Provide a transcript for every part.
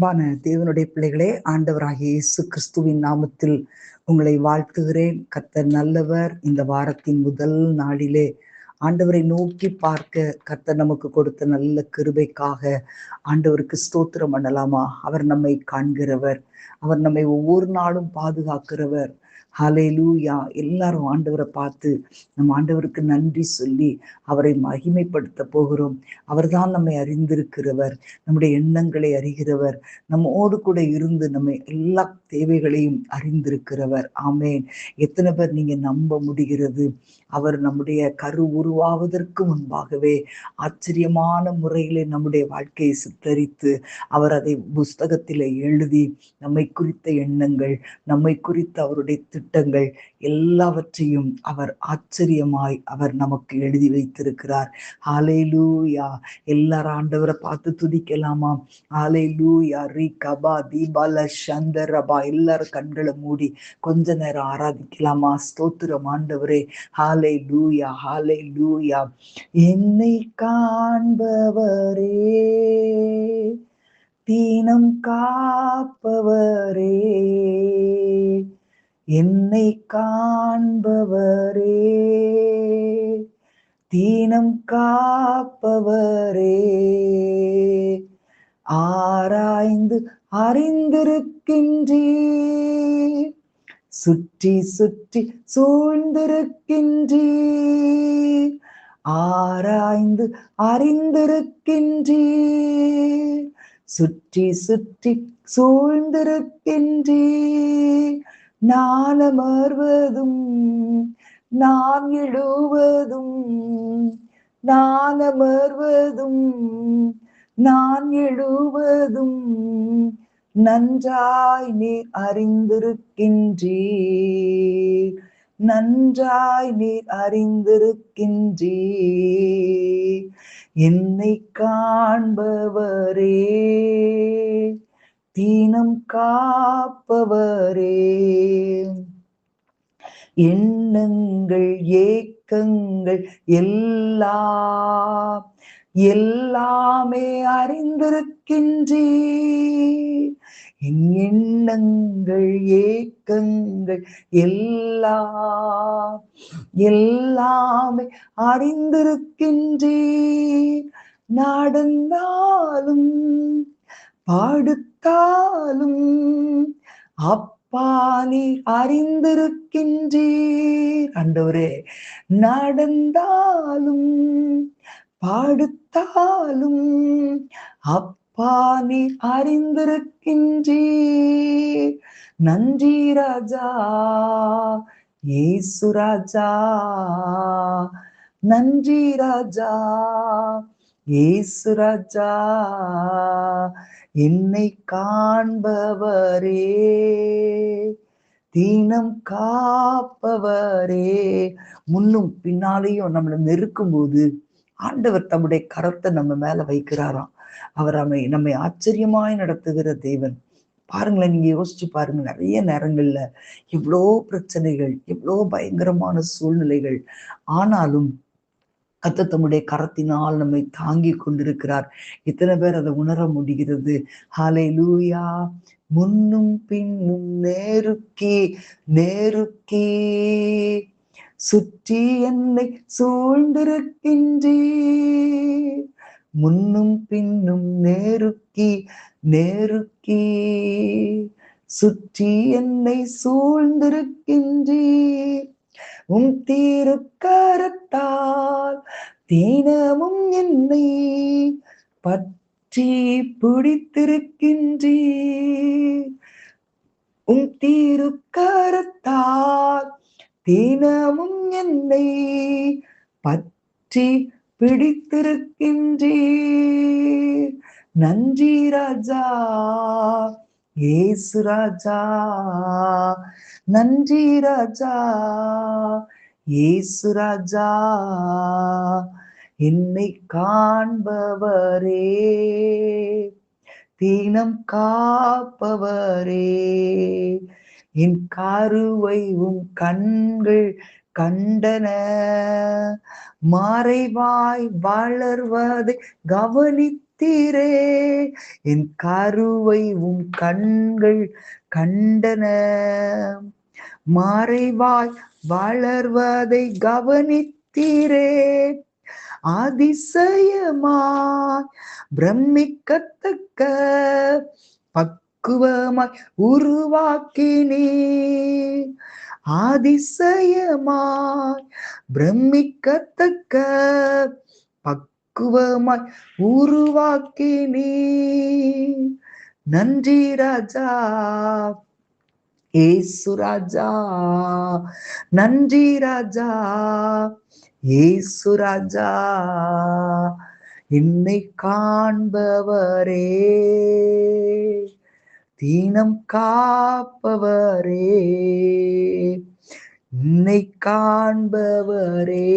அன்பான தேவனுடைய பிள்ளைகளே, ஆண்டவராகிய இயேசு கிறிஸ்துவின் நாமத்தில் உங்களை வாழ்த்துகிறேன். கர்த்தர் நல்லவர். இந்த வாரத்தின் முதல் நாளிலே ஆண்டவரை நோக்கி பார்க்க கர்த்தர் நமக்கு கொடுத்த நல்ல கிருபைக்காக ஆண்டவருக்கு ஸ்தோத்திரம் பண்ணலாமா? அவர் நம்மை காண்கிறவர், அவர் நம்மை ஒவ்வொரு நாளும் பாதுகாக்கிறவர். ஹல்லேலூயா! எல்லாரும் ஆண்டவரை பார்த்து நம்ம ஆண்டவருக்கு நன்றி சொல்லி அவரை மகிமைப்படுத்த போகிறோம். அவர்தான் நம்மை அறிந்திருக்கிறவர், நம்முடைய எண்ணங்களை அறிகிறவர், நம்மோடு கூட இருந்து நம்ம எல்லா தேவைகளையும் அறிந்திருக்கிறவர். ஆமேன். எத்தனை பேர் நீங்க நம்ப முடிகிறது? அவர் நம்முடைய கரு உருவாவதற்கு முன்பாகவே ஆச்சரியமான முறையிலே நம்முடைய வாழ்க்கையை சித்தரித்து அவர் அதை புஸ்தகத்திலே எழுதி நம்மை குறித்த எண்ணங்கள், நம்மை குறித்த அவருடைய திட்டங்கள் எல்லாவற்றையும் அவர் ஆச்சரியமாய் அவர் நமக்கு எழுதி வைத்திருக்கிறார். ஹல்லேலூயா! எல்லாரும் ஆண்டவரை பார்த்து துதிக்கலாமா? ஹல்லேலூயா! ரீகபா தீபால சந்தரபா. எல்லாரும் கண்களை மூடி கொஞ்ச நேரம் ஆராதிக்கலாமா? ஸ்தோத்திரம் ஆண்டவரே. ஹல்லேலூயா, ஹல்லேலூயா. என்னை காண்பவரே, தீனம் காப்பவரே, என்னை காண்பவரே, தீனம் காப்பவரே, ஆராய்ந்து அறிந்திருக்கின்றீர், சுற்றி சுற்றி சூழ்ந்திருக்கின்றீர், ஆராய்ந்து அறிந்திருக்கின்றீர், சுற்றி சுற்றி சூழ்ந்திருக்கின்றீர். நான் அமர்வதும் நான் எழுவதும், நான் அமர்வதும் நான் எழுவதும் நன்றாய் நீர் அறிந்திருக்கின்றீர், நன்றாய் நீர் அறிந்திருக்கின்றீர். என்னை காண்பவரே, தீனம் காப்பவரே, எண்ணங்கள் ஏக்கங்கள் எல்லாமே அறிந்திருக்கின்றீர். என் எண்ணங்கள் ஏக்கங்கள் எல்லாமே அறிந்திருக்கின்றீர். நடந்தாலும் பாடுத்தாலும் அப்பா நீர் அறிந்திருக்கின்றீர். ஆண்டவரே, நடந்தாலும் பாடுத்தாலும் அப்பா நீர் அறிந்திருக்கின்றீர். நன்றி ராஜா இயேசு ராஜா, நன்றி ராஜா இயேசு ராஜா. என்னை காண்பவரே, தீனம் காப்பவரே. முன்னும் பின்னாலேயும் நம்மளை நெருக்கும் போது ஆண்டவர் தம்முடைய கரத்தை நம்ம மேல வைக்கிறாராம். அவர் நம்மை ஆச்சரியமாய் நடத்துகிற தேவன். பாருங்களேன், நீங்க யோசிச்சு பாருங்க. நிறைய நேரங்கள்ல எவ்வளோ பிரச்சனைகள், எவ்வளோ பயங்கரமான சூழ்நிலைகள், ஆனாலும் கர்த்தர் தம்முடைய கரத்தினால் நம்மை தாங்கி கொண்டிருக்கிறார். எத்தனை பேர் அதை உணர முடிகிறது? ஹல்லேலூயா. முன்னும் பின்னும் நேருக்கே நேருக்கே சுற்றி என்னை சூழ்ந்திருக்கின்றீர். முன்னும் பின்னும் நேருக்கி நேருக்கி சுற்றி என்னை சூழ்ந்திருக்கின்றீர். உம் திருக்கரத்தால் தினமும் என்னை பற்றி பிடித்திருக்கின்றீர். உம் திருக்கரத்தால் தினமும் என்னை பற்றி பிடித்திருக்கின்றீர். நன்றி ராஜா இயேசு ராஜா, நன்றி ராஜா இயேசு ராஜா. என்னை காண்பவரே, தீனம் காப்பவரே, என் கருவையும் கண்கள் கண்டன, மறைவாய் வளர்வதை கவனித்து கவனித்தீரே. என் கருவை உம் கண்கள் கண்டன. மறைவாய் வளர்வதை கவனித்தீரே. அதிசயமாய் பிரமிக்கத்தக்க பக்குவமாய் உருவாக்கினீர். அதிசயமாய் பிரமிக்கத்தக்க பக்குவமாய் உருவாக்கினீர். நன்றி ராஜா ஏசு ராஜா, நன்றி ராஜா ஏசு ராஜா. என்னை காண்பவரே, தீனம் காப்பவரே, என்னை காண்பவரே,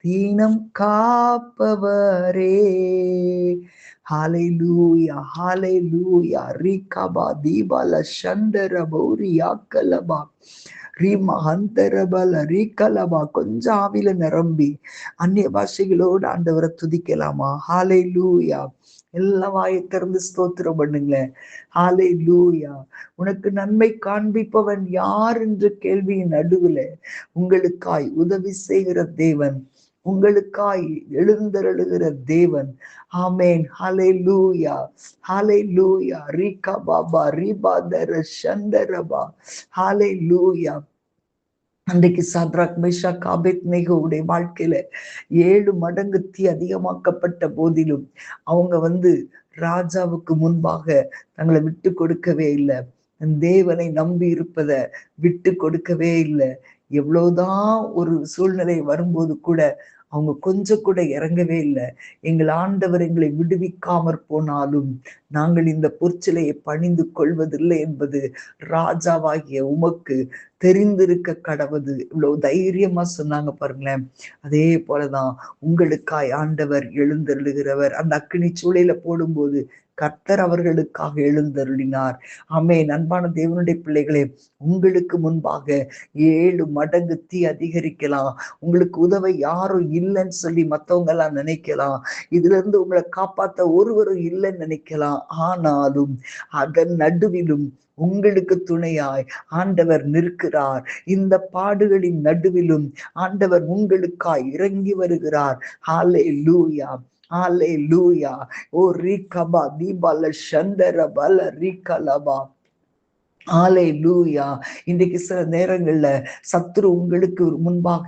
தீனம் காப்பவரே. ஹalleluya ஹalleluya. ரிகபா தீபால சந்தர பௌரியா கலபா ரீமா அந்தரபல ரீகலபா. கொஞ்சம் ஆவில நிரம்பி அந்நிய பாஷைகளோடு ஆண்டவரை துதிக்கலாமா? ஹalleluya. எல்லா வாயை திறந்து ஸ்தோத்திரம் பண்ணுங்களேன். ஹalleluya. உனக்கு நன்மை காண்பிப்பவன் யார் என்ற கேள்வியின் நடுவுல உங்களுக்காய் உதவி செய்கிற தேவன், உங்களுக்காய் எழுந்தருளுகிற தேவன். ஆமென். ஹalleluya ஹalleluya. ரிகபாபா ரிபாதர சந்தரபா. ஹalleluya. அன்றைக்கு சாத்ராக் மேஷாக் ஆபேத்நேகோவுடைய வாழ்க்கையில 7 மடங்கு தீ அதிகமாக்கப்பட்ட போதிலும் அவங்க ராஜாவுக்கு முன்பாக தங்களை விட்டு கொடுக்கவே இல்லை. தேவனை நம்பி இருப்பத விட்டு கொடுக்கவே இல்லை. எவ்வளவுதான் ஒரு சூழ்நிலை வரும்போது கூட அவங்க கொஞ்சம் கூட இறங்கவே இல்லை. எங்கள் ஆண்டவர் எங்களை விடுவிக்காமற் போனாலும் நாங்கள் இந்த பொற்சிலையை பணிந்து கொள்வதில்லை என்பது ராஜாவாகிய உமக்கு தெரிந்திருக்க கடவுது. இவ்வளவு தைரியமா சொன்னாங்க பாருங்களேன். அதே போலதான் உங்களுக்காய் ஆண்டவர் எழுந்தருளுகிறவர். அந்த அக்கினி சூளையில போடும்போது கர்த்தர் அவர்களுக்காக எழுந்தருளினார். ஆமென். அன்பான தேவனுடைய பிள்ளைகளே, உங்களுக்கு முன்பாக 7 மடங்கு தீ அதிகரிக்கலாம். உங்களுக்கு உதவ யாரும் இல்லைன்னு சொல்லி மத்தவங்க எல்லாம் நினைக்கலாம். இதுல இருந்து உங்களை காப்பாத்த ஒருவரும் இல்லைன்னு நினைக்கலாம். ஆனாலும் அதன் நடுவிலும் உங்களுக்கு துணையாய் ஆண்டவர் நிற்கிறார். இந்த பாடுகளின் நடுவிலும் ஆண்டவர் உங்களுக்காய் இறங்கி வருகிறார். ஹalleluya ஹalleluya. ஓ ரிகபா தீபால சந்தர பல ரிகலபா. ஹalleluya. இன்றைக்கு சில நேரங்கள்ல சத்துரு உங்களுக்கு முன்பாக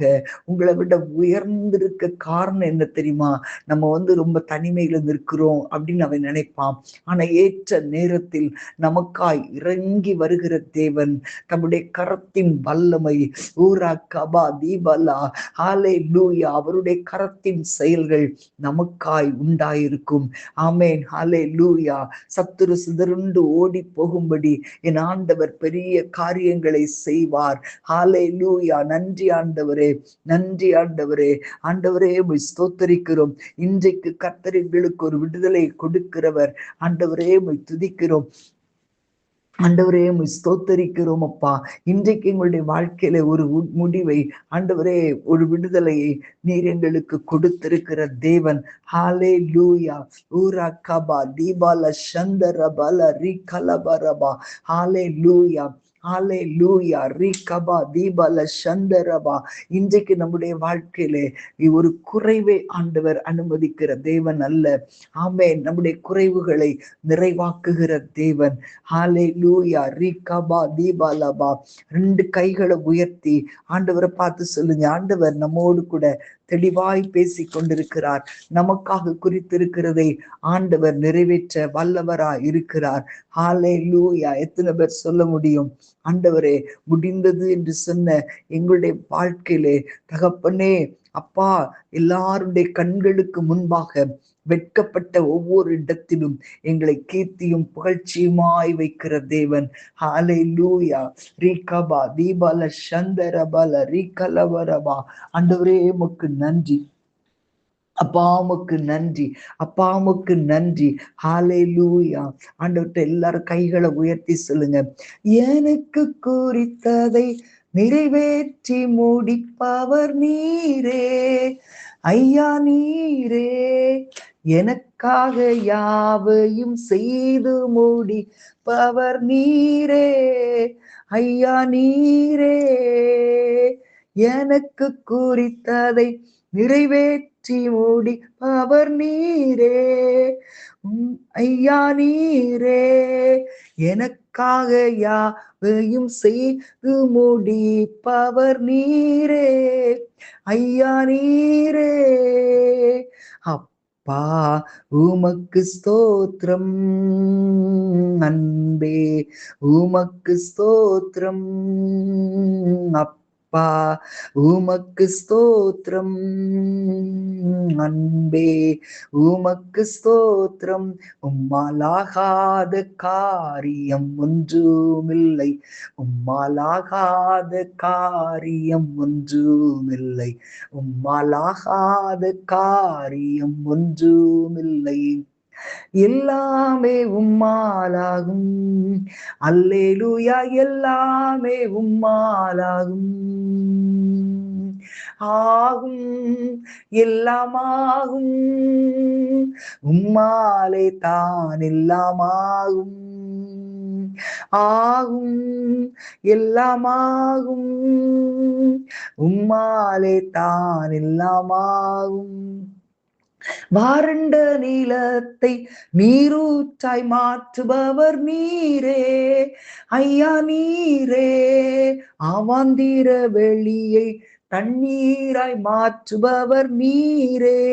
உங்களை விட உயர்ந்திருக்க காரணம் என்ன தெரியுமா? நம்ம ரொம்ப தனிமையில நிற்கிறோம் அப்படின்னு அவன் நினைப்பான். ஆனா ஏற்ற நேரத்தில் நமக்காய் இறங்கி வருகிற தேவன், தம்முடைய கரத்தின் வல்லமை, ஊரா கபா தீபலா ஹalleluya, அவருடைய கரத்தின் செயல்கள் நமக்காய் உண்டாயிருக்கும். ஆமென். ஹalleluya. சத்துரு சிதறுண்டு ஓடி போகும்படி என் ஆண்டவர் பெரிய காரியங்களை செய்வார். ஹalleluya. நன்றி ஆண்டவரே, நன்றி ஆண்டவரே. ஆண்டவரே உம்மை ஸ்தோத்தரிக்கிறோம். இன்றைக்கு கர்த்தர் எங்களுக்கு ஒரு விடுதலை கொடுக்கிறவர். ஆண்டவரே உம்மை துதிக்கிறோம். ஆண்டவரே உம்மை ஸ்தோத்தரிக்கிறோம் அப்பா. இன்றைக்கு எங்களுடைய வாழ்க்கையில ஒரு முடிவை, ஆண்டவரே ஒரு விடுதலையை நீர் எங்களுக்கு கொடுத்திருக்கிற தேவன். ஹalleluya. ஊரா கபா தீபால சந்தர பல ரிகலபரபா. ஹalleluya ஹalleluya. ரிகபா தீபால சந்தரபா. இன்றைக்கு நம்முடைய வாழ்க்கையிலே ஒரு குறைவை ஆண்டவர் அனுமதிக்கிற தேவன் அல்ல. ஆமென். நம்முடைய குறைவுகளை நிறைவாக்குகிற தேவன். ஹalleluya. ரிகபா தீபாலபா. 2 கைகளை உயர்த்தி ஆண்டவரை பார்த்து சொல்லுங்க, ஆண்டவர் நம்மோடு கூட தெளிவாய் பேசி கொண்டிருக்கிறார். நமக்காக குறித்திருக்கிறதை ஆண்டவர் நிறைவேற்ற வல்லவராய் இருக்கிறார். ஹalleluya. எத்தனை பேர் சொல்ல முடியும்? ஆண்டவரே, முடிந்தது என்று சொன்ன எங்களுடைய வாழ்க்கையிலே தகப்பனே, அப்பா, எல்லாருடைய கண்களுக்கு முன்பாக வெட்கப்பட்ட ஒவ்வொரு இடத்திலும் எங்களை கீர்த்தியும் புகழ்ச்சியுமாய் வைக்கிற தேவன். ஹalleluya. ரிகபா தீபால சந்தரபல ரிகலவரபா. ஆண்டவரே உமக்கு நன்றி அப்பா, உமக்கு நன்றி அப்பா, உமக்கு நன்றி. ஹalleluya. ஆண்டவர்கிட்ட எல்லாரும் கைகளை உயர்த்தி சொல்லுங்க, எனக்கு குறித்ததை நிறைவேற்றி முடிப்பவர் நீரே ஐயா, நீரே எனக்காக யாவையும் செய்து முடிப்பவர் நீரே, ஐயா நீரே. எனக்கு குறித்ததை நிறைவேற்றி முடிப்பவர் நீரே, ஐயா நீரே. எனக்காக யாவையும் செய்து முடிப்பவர் நீரே, ஐயா நீரே. அப்பா உமக்கு ஸ்தோத்திரம், அன்பே உமக்கு ஸ்தோத்திரம், அப்பா உமக்கு ஸ்தோத்திரம், அன்பே உமக்கு ஸ்தோத்திரம். உம்மாலாகாத காரியம் ஒன்றுமில்லை, உம்மாலாகாத காரியம் ஒன்றுமில்லை, உம்மாலாகாத காரியம் ஒன்றுமில்லை. எல்லாமே உம்மாலாகும், அல்லேலூயா, எல்லாமே உம்மாலாகும். ஆகும், எல்லாமாகும், உம்மாலே தான் எல்லாமாகும். ஆகும், எல்லாமாகும், உம்மாலே தான் எல்லாமாகும். வறண்ட நிலத்தை நீரூற்றாய் மாற்றுபவர் நீரே, ஐயா நீரே. அவாந்திர வெளியை தண்ணீராய் மாற்றுபவர் நீரே,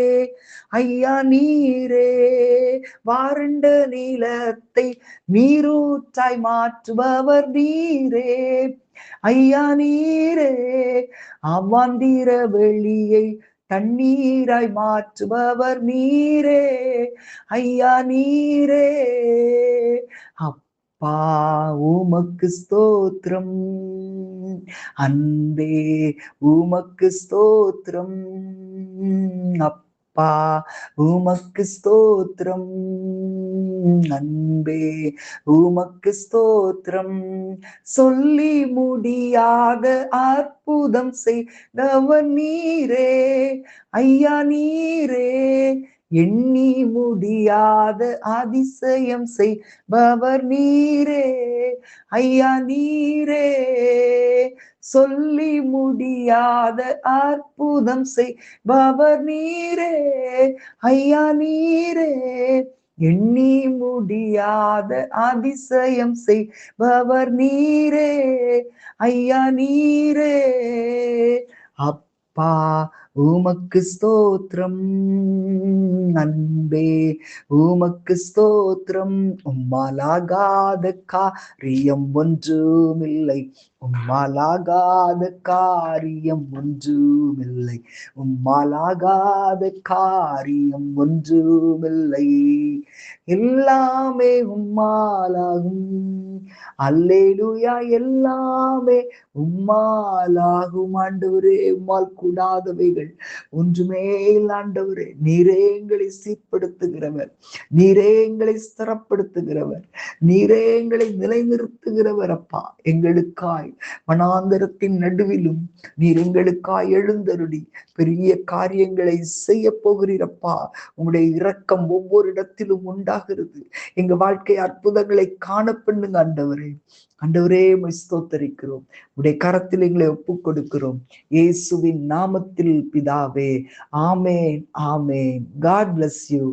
ஐயா நீரே. வறண்ட நிலத்தை நீரூற்றாய் மாற்றுபவர் நீரே, ஐயா நீரே. அவாந்திர வெளியை தண்ணீராய் மாற்றுபவர் நீரே, ஐயா நீரே. அப்பா உமக்கு ஸ்தோத்திரம், அன்பே உமக்கு ஸ்தோத்திரம், அப்பா உமக்கு ஸ்தோத்திரம், அன்பே உமக்கு ஸ்தோத்திரம். சொல்லி முடியாத அற்புதம் செய்தவர் நீரே, ஐயா நீரே. எண்ணி முடியாத அதிசயம் செய்பவர் நீரே, ஐயா நீரே. சொல்லி முடியாத அற்புதம் செய்பவர் நீரே, ஐயா நீரே. எண்ணி முடியாத அதிசயம் செய்பவர் நீரே, ஐயா நீரே. அப்பா உமக்கு ஸ்தோத்திரம், அன்பே உமக்கு ஸ்தோத்திரம். உம்மாலாகாத காரியம் ஒன்றுமில்லை, உம்மாலாகாத காரியம் ஒன்றுமில்லை, உம்மாலாகாத காரியம் ஒன்றுமில்லை. எல்லாமே உம்மாலாகும், அல்லேலூயா, எல்லாமே உம்மாலாகும். ஆண்டவரே, உம்மால் கூடாதவைகள் ஒன்றுமே இல்லை. ஆண்டவரே, நீரே எங்களை சீர்படுத்துகிறவர், நீரே எங்களை ஸ்திரப்படுத்துகிறவர், நீரே எங்களை நிலைநிறுத்துகிறவர். அப்பா, எங்களுக்காய் வனாந்தரத்தின் நடுவிலும் நீர் எங்களுக்காய் எழுந்தருளி பெரிய காரியங்களை செய்ய போகிறீரப்பா. உங்களுடைய இரக்கம் ஒவ்வொரு இடத்திலும் உண்டாகிறது. எங்க வாழ்க்கை அற்புதங்களை காண பண்ணுங்க ஆண்டவரே. ஆண்டவரே, ஸ்தோத்தரிக்கிறோம். உடைய கரத்தில் எங்களை ஒப்புக் கொடுக்கிறோம். இயேசுவின் நாமத்தில் பிதாவே, ஆமேன், ஆமேன். God bless you.